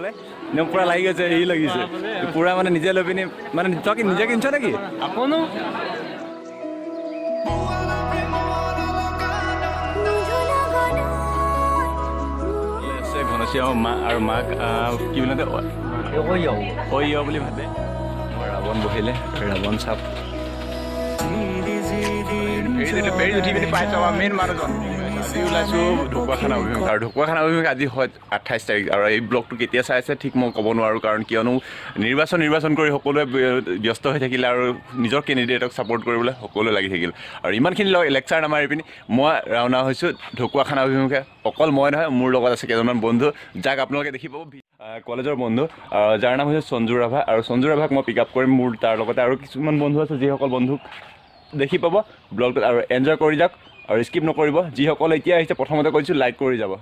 হ'লে একদম পুৰা লাগি গৈছে হেৰি লাগিছে পুৰা মানে নিজে লৈ পিনি মানে তই কি নিজে কিনিছ নেকি আপোনো ঘনচিয়া মা আৰু মাক কি বুলি বুলি ভাবে ৰাৱণ বহিলে ৰাৱণ চাপ ফেৰীত উঠি পিনি পাইছোঁ আমাৰ মেইন মানুহজন আজি ওলাইছোঁ ঢকুৱাখানা অভিমুখে আৰু ঢকুৱাখানা অভিমুখে আজি হয় 28 তাৰিখ আৰু এই ব্লগটো কেতিয়া চাই আছে ঠিক মই ক'ব নোৱাৰোঁ কাৰণ কিয়নো নিৰ্বাচন কৰি সকলোৱে ব্যস্ত হৈ থাকিলে আৰু নিজৰ কেণ্ডিডেটক ছাপৰ্ট কৰিবলৈ সকলোৱে লাগি থাকিল আৰু ইমানখিনি লেকচাৰ নামাৰি পিনি মই ৰাওনা হৈছোঁ ঢকুৱাখানা অভিমুখে অকল মই নহয় মোৰ লগত আছে কেইজনমান বন্ধু যাক আপোনালোকে দেখি পাব কলেজৰ বন্ধু যাৰ নাম হৈছে সঞ্জু ৰাভা আৰু সঞ্জু ৰাভাক মই পিক আপ কৰিম মোৰ তাৰ লগতে আৰু কিছুমান বন্ধু আছে যিসকল বন্ধুক দেখি পাব ব্লগটোত আৰু এনজয় কৰি যাওক আৰু স্কিপ নকৰিব যিসকলে এতিয়া আহিছে প্ৰথমতে কৈছোঁ লাইক কৰি যাব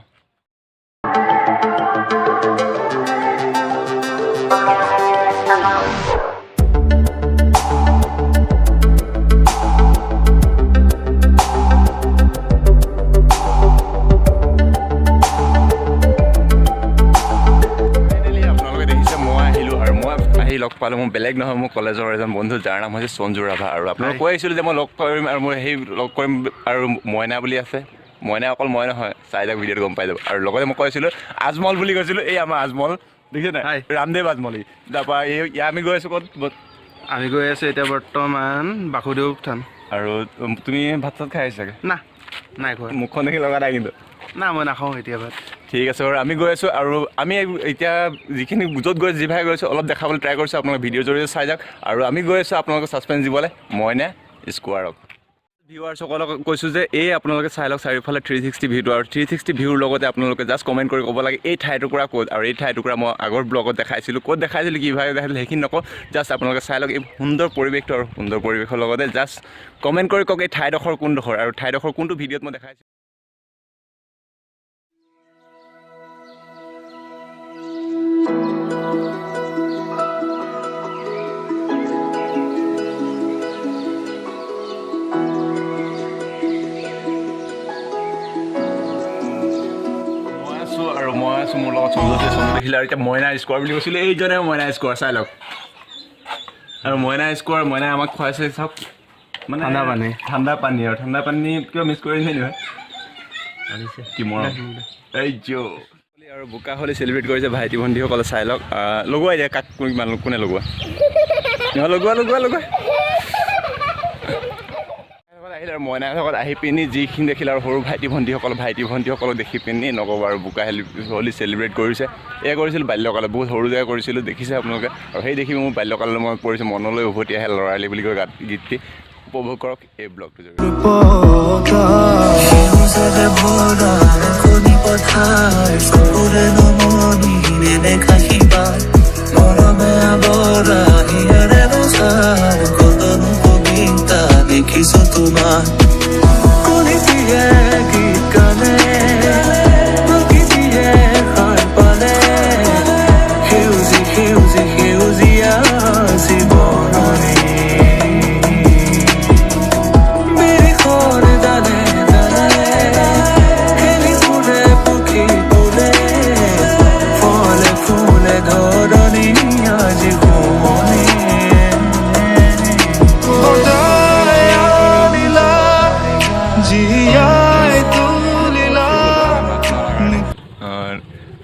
লগ পালোঁ মই বেলেগ নহয় মোৰ কলেজৰ এজন বন্ধু যাৰ নাম হৈছে সঞ্জু ৰাভা আৰু আপোনাক কৈ আহিছিলোঁ যে মই লগ কৰিম আৰু মই সেই লগ কৰিম আৰু মইনা বুলি আছে মইনা অকল মই নহয় চাই যাওক ভিডিঅ'টো গম পাই যাব আৰু লগতে মই কৈছিলোঁ আজমল বুলি কৈছিলোঁ এই আমাৰ আজমল দেখিছে নাই ৰামদেৱ আজমলী তাৰপৰা আমি গৈ আছোঁ ক'ত আমি গৈ আছোঁ এতিয়া বৰ্তমান বাসুদেৱ থান আৰু তুমি ভাত চাত খাই আহিছা চাগে নাই খোৱা মুখখন দেখি লগা নাই কিন্তু না মই নাখাওঁ এতিয়া ভাত ঠিক আছে বাৰু আমি গৈ আছোঁ আৰু আমি এতিয়া যিখিনি য'ত গৈ যিভাগে গৈছোঁ অলপ দেখাবলৈ ট্ৰাই কৰিছোঁ আপোনালোকে ভিডিঅ'ৰ জৰিয়তে চাই যাওক আৰু আমি গৈ আছোঁ আপোনালোকক ছাছপেঞ্চ দিবলৈ মইনা স্কোৱাৰক ভিউৱাৰ্ছসকলক কৈছোঁ যে এই আপোনালোকে চাই লওক চাৰিওফালে 360 ভিউটো আৰু 360 ভিউৰ লগতে আপোনালোকে জাষ্ট কমেণ্ট কৰি ক'ব লাগে এই ঠাইটুকুৰা ক'ত আৰু এই ঠাইটুকুৰা মই আগৰ ব্লগত দেখাইছিলোঁ ক'ত দেখাইছিলোঁ কিভাগে দেখাইছিলোঁ সেইখিনি নকওঁ জাষ্ট আপোনালোকে চাই লওক এই সুন্দৰ পৰিৱেশটো আৰু সুন্দৰ পৰিৱেশৰ লগতে জাষ্ট কমেণ্ট কৰি কওক এই ঠাইডোখৰ কোনডোখৰ আৰু ঠাইডোখৰ কোনটো ভিডিঅ'ত মই দেখাইছোঁ মই আছোঁ মোৰ লগত চন্দ্ৰ দেখিলে আৰু এতিয়া মইনা স্কোৱাৰ বুলি কৈছিলোঁ এইজনে মইনা স্কোৱাৰ চাই লওক আৰু মইনা স্কোৱাৰ মইনাই আমাক খুৱাইছে চাওক মানে ঠাণ্ডা পানী আৰু ঠাণ্ডা পানী কিয় মিছ কৰিছে নহয় কি মৰম এই আৰু বোকা হ'লে চেলিব্ৰেট কৰিছে ভাইটি ভণ্টিসকলে চাই লওক লগোৱাই দিয়া কাক কোনে লগোৱা আহিলে আৰু মইনাৰ লগত আহি পিনি যিখিনি দেখিলে আৰু সৰু ভাইটি ভণ্টিসকলক দেখি পিনি নক'ব আৰু বোকা হ'লি চেলিব্ৰেট কৰিছে এয়া কৰিছিলোঁ বাল্যকালত বহুত সৰু জেগা কৰিছিলোঁ দেখিছে আপোনালোকে আৰু সেই দেখি মোৰ বাল্যকাললৈ মনত পৰিছে মনলৈ উভতি আহে ল'ৰালি বুলি কৈ গীতটি উপভোগ কৰক এই ব্লগটো দেখিছো তোমাৰ কোনিয়ে গীত গানে প্ৰকৃতিয়ে সাৰ পালে সেউজীয়া জীৱনৰে বিৰিখৰ ডালে খেলি ফুৰে পক্ষী ফুলে ফলে ফুলে ধৰণী আজি ঘুমনি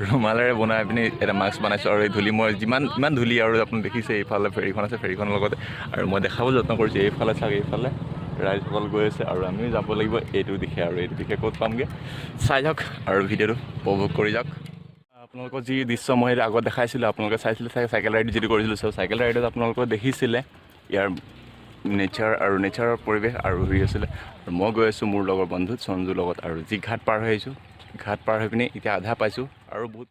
ৰুমালেৰে বনাই পিনি এটা মাস্ক বনাইছোঁ আৰু এই ধূলি মই ইমান ধূলি আৰু আপুনি দেখিছে এইফালে ফেৰীখন আছে ফেৰীখনৰ লগতে আৰু মই দেখাব যত্ন কৰিছোঁ এইফালে চাওক এইফালে ৰাইজসকল গৈ আছে আৰু আমিও যাব লাগিব এইটো দিশে আৰু এইটো দিশে ক'ত পামগৈ চাই যাওক আৰু ভিডিঅ'টো উপভোগ কৰি যাওক আপোনালোকৰ যি দৃশ্য মই আগত দেখাইছিলোঁ আপোনালোকে চাইছিলে চাগে চাইকেল ৰাইড যিটো কৰিছিলোঁ চ' চাইকেল ৰাইডত আপোনালোকে দেখিছিলে ইয়াৰ নেচাৰৰ পৰিৱেশ আৰু হেৰি আছিলে আৰু মই গৈ আছোঁ মোৰ লগৰ বন্ধু সঞ্জুৰ লগত আৰু যি ঘাট পাৰ হৈ আহিছোঁ ঘাট পাৰ হৈ পিনি এতিয়া আধা পাইছোঁ আৰু বহুত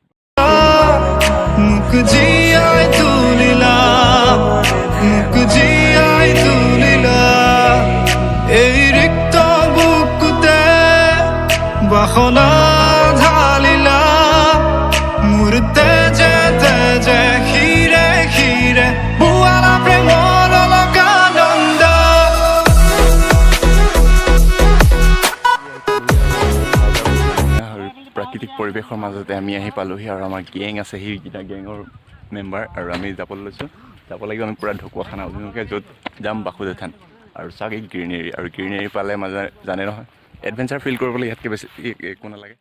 এই ৰিক্ত বুকুতে বাসনা ঢালিলা মোৰ তেজে খিৰে বুৱালা প্ৰেমৰ লগা নন্দ প্ৰাকৃতিক পৰিৱেশৰ মাজতে আমি আহি পালোহি আৰু আমাৰ গেং আছে সেইকেইটা গেঙৰ মেম্বাৰ আৰু আমি যাবলৈ লৈছোঁ যাব লাগিব আমি পূৰা ঢকুৱাখানা অভিমুখে য'ত যাম বাসুদেৱ থান আৰু চাওক এই গ্ৰীনেৰী আৰু গ্ৰীনেৰী পালে মাজে জানে নহয় এডভেঞ্চাৰ ফিল কৰিবলৈ ইয়াতকৈ বেছি একো নালাগে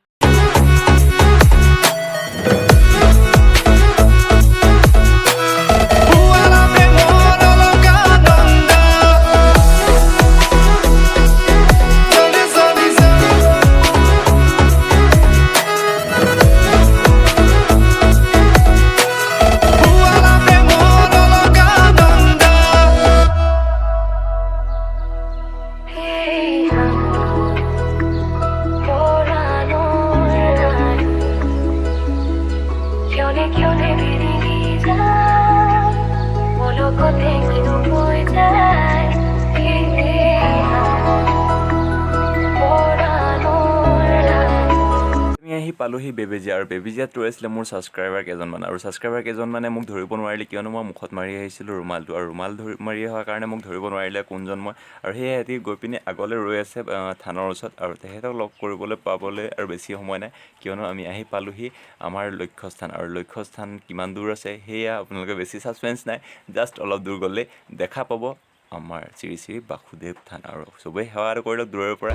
পালোহি বেবেজিয়া আৰু বেবেজিয়াত ৰৈছিলে মোৰ ছাবস্ক্ৰাইবাৰ কেইজনমান আৰু ছাবস্ক্ৰাইবাৰ কেইজনমানে মোক ধৰিব নোৱাৰিলে কিয়নো মই মুখত মাৰি আহিছিলোঁ ৰুমালটো আৰু ৰুমাল মাৰি অহাৰ কাৰণে মোক ধৰিব নোৱাৰিলে কোনজন মই আৰু সেয়ে সিহঁতি গৈ পিনে আগলৈ ৰৈ আছে থানৰ ওচৰত আৰু তেখেতক লগ কৰিবলৈ পাবলৈ আৰু বেছি সময় নাই কিয়নো আমি আহি পালোহি আমাৰ লক্ষ্যস্থান আৰু লক্ষ্যস্থান কিমান দূৰ আছে সেয়া আপোনালোকে বেছি ছাছপেঞ্চ নাই জাষ্ট অলপ দূৰ গ'লে দেখা পাব আমাৰ শ্ৰী শ্ৰী বাসুদেৱ থান আৰু চবেই সেৱা কৰি লওক দূৰৰ পৰা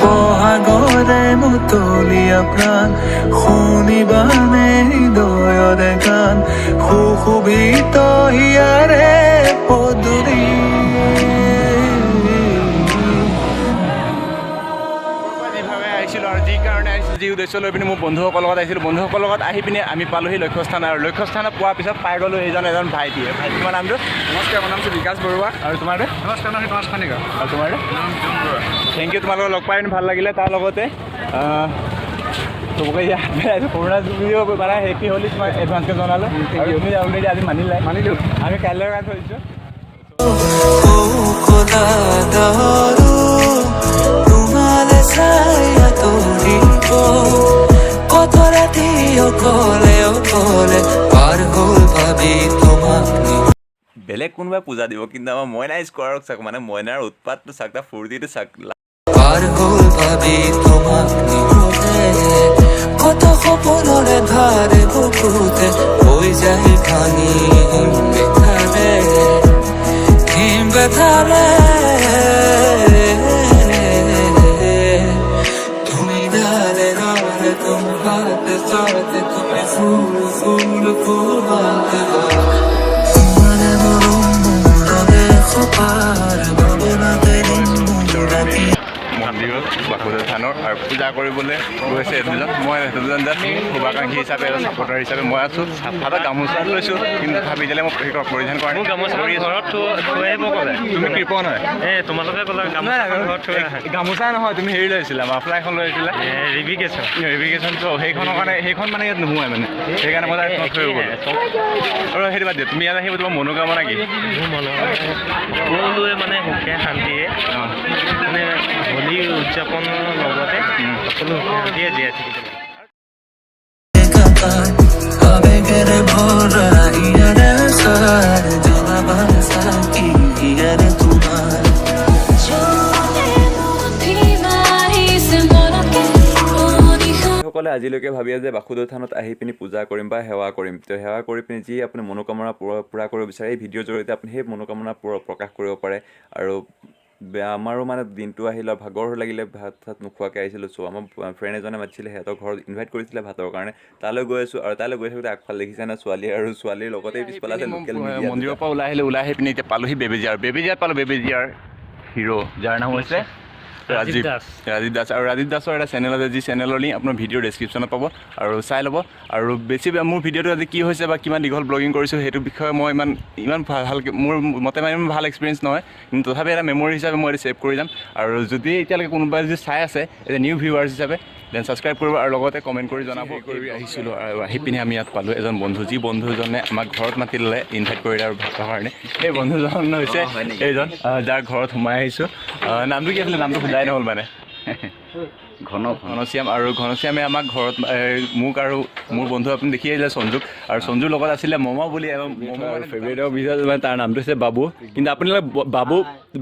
বহাগৰে মুতলীয়া প্ৰাণ শুনিবানে হৃদয়ৰে গান সুশোভিত হিয়াৰে পদূলি যি উদ্দেশ্য লৈ পিনে মোৰ বন্ধুসকলৰ লগত আহিছিলোঁ বন্ধুসকলৰ লগত আহি পিনে আমি পালোহি লক্ষ্যস্থান আৰু লক্ষ্যস্থানত পোৱাৰ পিছত পাই গ'লোঁ এজন ভাইটিয়ে তোমাৰ নামটো নমস্কাৰ মোৰ নামটো বিকাশ বৰুৱা আৰু তোমাৰটো নমস্কাৰ নাম তোমাৰ খানিকা আৰু তোমাৰটো থেংক ইউ তোমালোকক লগ পাই ভাল লাগিলে তাৰ লগতে চবকে কৰোণা যুগিও মানে হেপী হ'লি তোমাক এডভান্সকৈ জনালোঁ আৰু তুমি অলৰেডি আজি মানিলোঁ আমি কাইলৈ কাৰণে থৈছোঁ কত ৰাতি অকলে অকলে পাৰ হল ভাবি তোমাক বেলেগ কোনোবাই পূজা দিব কিন্তু আমাৰ মইনা স্কোৱাৰক চাওক মানে মইনাৰ উৎপাতটো চাওক তাৰ ফূৰ্তিটো চাওক পাৰ হল ভাবি তোমাক কত সপনৰে ধাৰে বুকুতে হই যায় ভাঙি বেথাৰে হিম বেথাৰে মন্দিৰত বাসুদেৱ থানৰ আৰু পূজা কৰিবলৈ গৈছে দুজন মই দুজন জাষ্ট শুভাকাংক্ষী হিচাপে ছাপৰ্টাৰ হিচাপে মই আছোঁ হাতত গামোচা লৈছোঁ কিন্তু ভাবি দিলে মই পৰিধান কৰা নাই গামোচা ঘৰত থৈ আহিব ক'লে তুমি কৃপণ হয় এই তোমালোকে ক'লে গামোচা নহয় তুমি হেৰি লৈছিলা মাফলা এখন লৈ আহিছিলা ৰিভিকেশ্যনটো সেইখনৰ কাৰণে সেইখন মানে ইয়াত নোহোৱাই মানে সেইকাৰণে মই তাত থৈ গ'লোঁ আৰু সেইটো বাদ দিয়া তুমি ইয়াত আহিব তোমাৰ মনোকামনা কি সকলোৱে মানে সুখে শান্তিয়ে মানে হোলী উদযাপনৰ লগতে সকলো সুখে শান্তিয়ে জীয়াই থাকিব আবেগেৰে ভৰা ইয়াৰে সাৰ জনাবাৰ সাকি ইয়াৰে তোমাৰ সকলে আজিলৈকে ভাবি আছে যে বাসুদেৱ থানত আহি পিনি পূজা কৰিম বা সেৱা কৰিম তো সেৱা কৰি পিনি যি আপুনি মনোকামনা পূৰা কৰিব বিচাৰে এই ভিডিঅ'ৰ জৰিয়তে আপুনি সেই মনোকামনা প্ৰকাশ কৰিব পাৰে আৰু আমাৰো মানে দিনটো আহিলে ভাগৰ লাগিলে ভাত চাত নোখোৱাকৈ আহিছিলোঁ চ' আমাৰ ফ্ৰেণ্ড এজনে মাতিছিলে সিহঁতৰ ঘৰত ইনভাইট কৰিছিলে ভাতৰ কাৰণে তালৈ গৈ আছোঁ আৰু তালৈ গৈ থাকোঁতে আগফাল দেখিছেনে ছোৱালী আৰু ছোৱালীৰ লগতে পিছফালে আছে লোকেল মন্দিৰৰ পৰা ওলাই আহি পিনি এতিয়া পালোহি বেবেজিয়াৰ পালোঁ বেবেজিয়াৰ হিৰো যাৰ নাম হৈছে ৰাজীৱ দাস আৰু ৰাজীৱ দাসৰ এটা চেনেল আছে যি চেনেলৰ লিংক আপোনাৰ ভিডিঅ'ৰ ডেছক্ৰিপশ্যনত পাব আৰু চাই ল'ব আৰু বেছি মোৰ ভিডিঅ'টো আজি কি হৈছে বা কিমান দীঘল ব্লগিং কৰিছোঁ সেইটো বিষয়ে মই ইমান ভালকৈ মোৰ মতে মানে ইমান ভাল এক্সপিৰিয়েঞ্চ নহয় কিন্তু তথাপি এটা মেমৰি হিচাপে মই এইটো ছেভ কৰি যাম আৰু যদি এতিয়ালৈকে কোনোবাই যদি চাই আছে এজ এ নিউ ভিউৱাৰ্ছ হিচাপে দেন ছাবস্ক্ৰাইব কৰিব আৰু লগতে কমেণ্ট কৰি জনাব কৰি আহিছিলোঁ আৰু আহি পিনে আমি ইয়াত পালোঁ এজন বন্ধু যি বন্ধুজনে আমাক ঘৰত মাতি ল'লে ইনভাইট কৰিলে আৰু ভাতৰ কাৰণে সেই বন্ধুজন হৈছে এইজন যাৰ ঘৰত সোমাই আহিছোঁ নামটো কি আছিলে নামটো সোধাই নহ'ল মানে ঘনশ্যাম আৰু ঘনশ্যামে আমাক ঘৰত মোক আৰু মোৰ বন্ধু আপুনি দেখি আহিলে সঞ্জুক আৰু সঞ্জুৰ লগত আছিলে ম'ম' বুলি ম'ম' ফেভৰেটৰ ভিতৰত মানে তাৰ নামটো হৈছে বাবু কিন্তু আপোনালোকে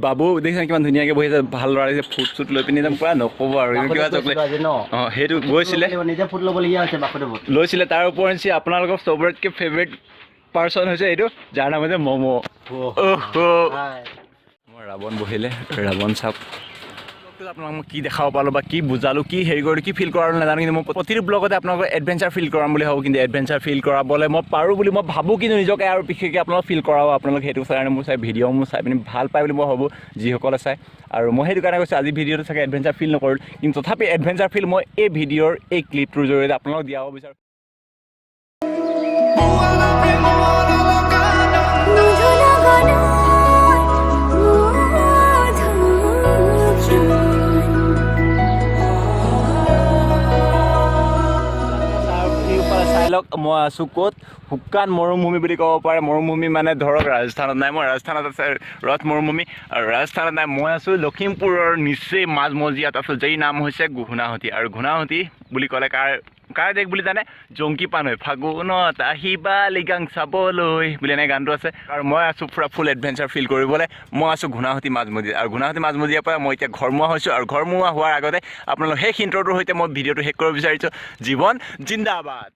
বাবু দেখিছে কিমান ধুনীয়াকৈ বহি আছে ভাল ল'ৰা আহিছে ফুট চুট লৈ পিনি একদম পূৰা নক'ব আৰু কিবা চকলেট অঁ সেইটো গৈছিলে লৈছিলে তাৰ ওপৰঞ্চি আপোনালোকৰ চবতকৈ ফেভৰেট পাৰ্চন হৈছে এইটো যাৰ নাম হৈছে ম'ম' মই ৰাৱণ বহিলে ৰাৱণ চাপ আপোনাক মই কি দেখাব পালোঁ বা কি বুজালোঁ কি হেৰি কৰিলোঁ কি ফিল কৰালোঁ নাজানো কিন্তু মই প্ৰতিটো ব্লগতে আপোনালোকৰ এডভেঞ্চাৰ ফিল কৰাম বুলি ভাবোঁ কিন্তু এডভেঞ্চাৰ ফিল কৰাবলৈ মই পাৰোঁ বুলি মই ভাবোঁ কিন্তু নিজকে আৰু বিশেষকৈ আপোনালোক ফিল কৰাব আপোনালোক সেইটো কাৰণে মোৰ চাই ভিডিঅ' মোৰ চাই পিনি ভাল পায় বুলি মই ভাবোঁ যিসকলে চাই আৰু মই সেইটো কাৰণে কৈছোঁ আজি ভিডিঅ'টো চাগে এডভেঞ্চাৰ ফিল নকৰোঁ কিন্তু তথাপি এডভেঞ্চাৰ ফিল মই এই ভিডিঅ'ৰ এই ক্লিপটোৰ জৰিয়তে আপোনালোক দিয়াব বিচাৰোঁ মই আছোঁ ক'ত শুকান মৰুভূমি বুলি ক'ব পাৰে মৰুভূমি মানে ধৰক ৰাজস্থানত নাই মই ৰাজস্থানত আছে ৰথ মৰুভূমি আৰু ৰাজস্থানত নাই মই আছোঁ লখিমপুৰৰ নিচেই মাজমজিয়াত আছোঁ যেই নাম হৈছে ঘূনাসুতি আৰু ঘূনাসুতি বুলি ক'লে কাৰ দেশ বুলি জানে জংকী পানৈ ফাগুনত আহিবা লিগাং চাবলৈ বুলি এনে গানটো আছে আৰু মই আছোঁ পূৰা ফুল এডভেঞ্চাৰ ফিল কৰিবলৈ মই আছোঁ ঘূনাসুতি মাজমজিয়াত আৰু ঘূনাসুতি মাজমজিয়াৰ পৰা মই এতিয়া ঘৰমুৱা হৈছোঁ আৰু ঘৰমুৱা হোৱাৰ আগতে আপোনালোক সেই ইন্ট্ৰটোৰ সৈতে মই ভিডিঅ'টো শেষ কৰিব বিচাৰিছোঁ জীৱন জিন্দাবাদ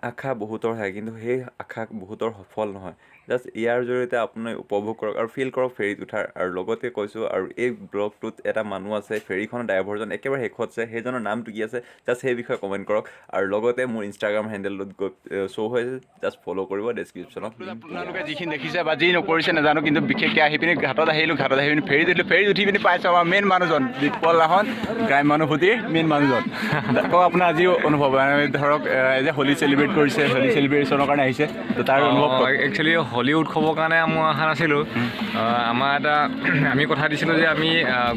আশা বহুতৰ হয় কিন্তু সেই আশা বহুতৰ সফল নহয় জাষ্ট ইয়াৰ জৰিয়তে আপুনি উপভোগ কৰক আৰু ফিল কৰক ফেৰীত উঠাৰ আৰু লগতে কৈছোঁ আৰু এই ব্লগটোত এটা মানুহ আছে ফেৰীখনৰ ড্ৰাইভাৰজন একেবাৰে শেষত আছে সেইজনৰ নামটো কি আছে জাষ্ট সেই বিষয়ে কমেণ্ট কৰক আৰু লগতে মোৰ ইনষ্টাগ্ৰাম হেণ্ডেলত শ্ব' হৈছে জাষ্ট ফ'ল' কৰিব ডেছক্ৰিপশ্যনত আপোনালোকে যিখিনি দেখিছে বা যি নকৰিছে নাজানো কিন্তু বিশেষকৈ আহি পিনি ঘাটত আহি পিনি ফেৰীত উঠিলোঁ ফেৰীত উঠি পিনি পাইছোঁ আমাৰ মেইন মানুহজন দীপল লাহন গ্ৰাম্যানুভূতিৰ মেইন মানুহজন কওক আপোনাৰ আজিও অনুভৱ ধৰক যে হোলী চেলিব্ৰেট কৰিছে হোলী চেলিব্ৰেশ্যনৰ কাৰণে আহিছে তো তাৰ অনুভৱ একচুৱেলি হোলী উৎসৱৰ কাৰণে মই অহা নাছিলোঁ আমাৰ এটা আমি কথা দিছিলোঁ যে আমি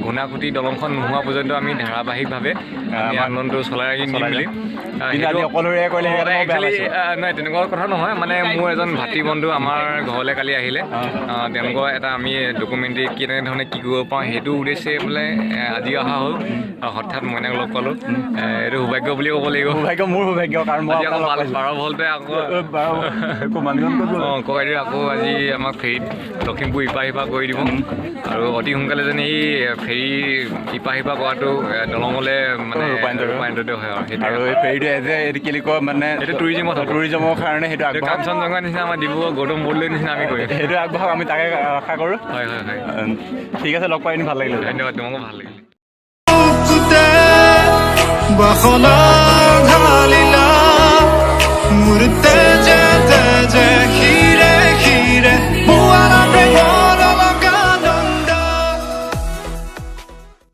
ঘূনাসুতি দলংখন নোহোৱা পৰ্যন্ত আমি ধাৰাবাহিকভাৱে আন্দোলনটো চলাই নিম বুলি নাই তেনেকুৱা কথা নহয় মানে মোৰ এজন ভাতৃ বন্ধু আমাৰ ঘৰলৈ কালি আহিলে তেওঁলোকৰ এটা আমি ডকুমেণ্টাৰী কেনেধৰণে কি কৰিব পাৰোঁ সেইটো উদ্দেশ্যে বোলে আজি অহা হ'ল হঠাৎ মইনাক লগ পালোঁ এইটো সৌভাগ্য বুলি ক'ব লাগিব সৌভাগ্য মোৰ সৌভাগ্য কাৰণ মই বাৰ ভলতে আকৌ ককাইদেউ আকৌ আজি আমাক ফেৰীত লখিমপুৰ ইপা সিপা কৰি দিব আৰু অতি সোনকালে যেন এই ফেৰী ইপা সিপা কৰাটো দলঙলৈ মানে ৰূপান্তৰিত হয় আৰু এই ফেৰীটো এজে এইটো কি কয় মানে সেইটো টুৰিজিমৰ কাৰণে সেইটো কাঞ্চনজংঘাৰ নিচিনা আমাৰ ডিব্ৰুগড় গৌতম বুদ্ধৰ নিচিনা আমি কৰিম সেইটো আগবঢ়াওক আমি তাকে আশা কৰোঁ হয় ঠিক আছে লগ পাই ভাল লাগিলে ধন্যবাদ তোমাকো ভাল লাগিলে বাসনা ঢালিলা মূৰ্তে